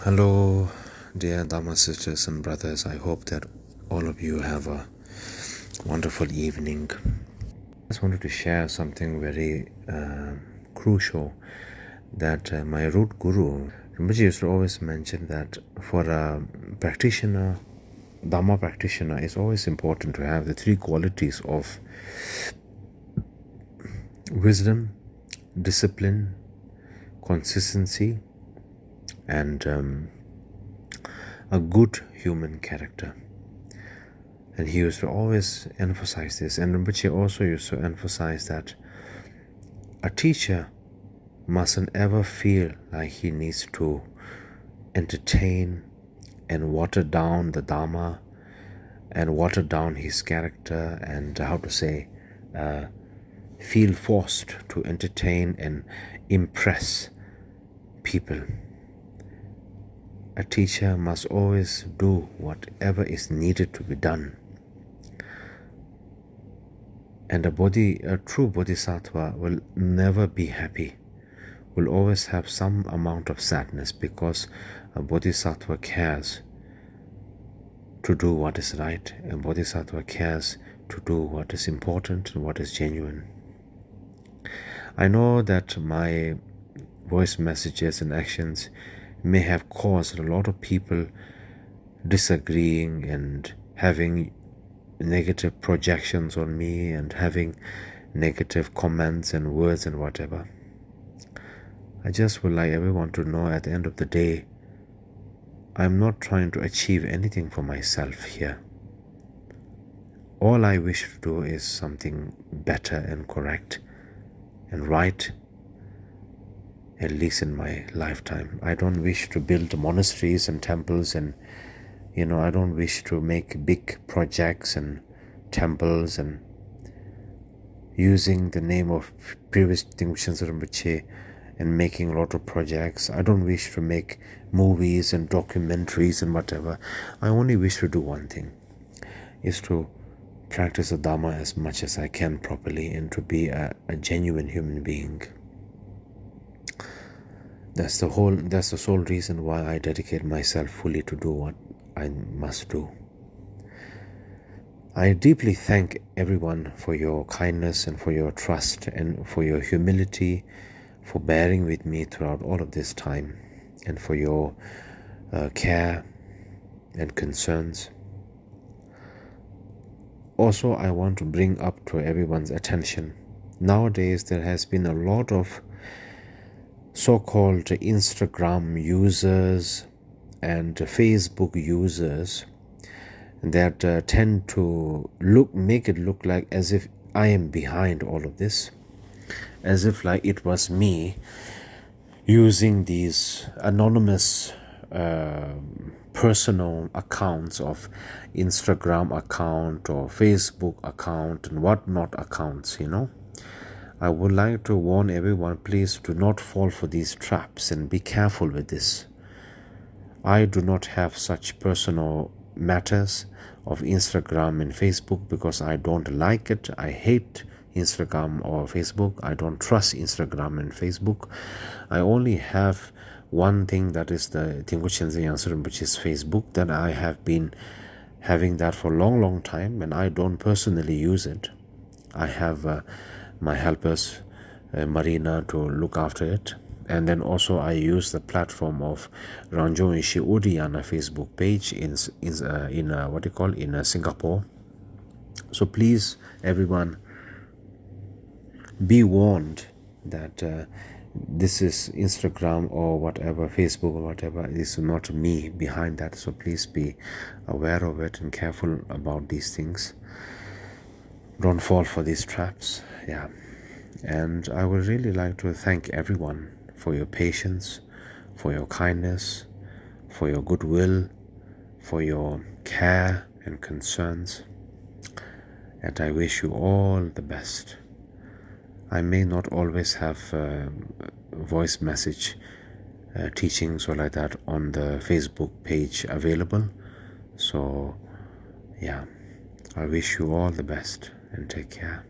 Hello, dear Dharma sisters and brothers. I hope that all of you have a wonderful evening. I just wanted to share something very crucial that my root guru, Rinpoche, used to always mention that for a practitioner, Dharma practitioner, it's always important to have the three qualities of wisdom, discipline, consistency, and a good human character. And he used to always emphasize this. And Rinpoche also used to emphasize that a teacher mustn't ever feel like he needs to entertain and water down the Dharma and water down his character and feel forced to entertain and impress people. A teacher must always do whatever is needed to be done. And a true Bodhisattva will never be happy, will always have some amount of sadness, because a Bodhisattva cares to do what is right, and Bodhisattva cares to do what is important and what is genuine. I know that my voice messages and actions may have caused a lot of people disagreeing and having negative projections on me and having negative comments and words and whatever. I just would like everyone to know, at the end of the day, I'm not trying to achieve anything for myself here. All I wish to do is something better and correct and right, at least in my lifetime. I don't wish to build monasteries and temples, and I don't wish to make big projects and temples and using the name of previous distinguished Rinpoche and making a lot of projects. I don't wish to make movies and documentaries and whatever. I only wish to do one thing, is to practice the Dharma as much as I can properly and to be a genuine human being. That's the sole reason why I dedicate myself fully to do what I must do. I deeply thank everyone for your kindness and for your trust and for your humility, for bearing with me throughout all of this time, and for your care and concerns. Also, I want to bring up to everyone's attention, nowadays there has been a lot of so-called Instagram users and Facebook users that tend to make it look like as if I am behind all of this, as if like it was me using these anonymous personal accounts of Instagram account or Facebook account and whatnot accounts. I would like to warn everyone, please do not fall for these traps and be careful with this. I do not have such personal matters of Instagram and Facebook because I don't like it. I hate Instagram or Facebook. I don't trust Instagram and Facebook. I only have one thing, that is the Khyentse Yangsi, which is Facebook, that I have been having that for a long time, and I don't personally use it. I have my helpers, Marina, to look after it. And then also I use the platform of Ranjo Ishi Udiyana Facebook page in Singapore. So please, everyone, be warned that this is Instagram or whatever, Facebook or whatever. It is not me behind that. So please be aware of it and careful about these things. Don't fall for these traps. Yeah. And I would really like to thank everyone for your patience, for your kindness, for your goodwill, for your care and concerns. And I wish you all the best. I may not always have voice message teachings or like that on the Facebook page available. So yeah, I wish you all the best and take care.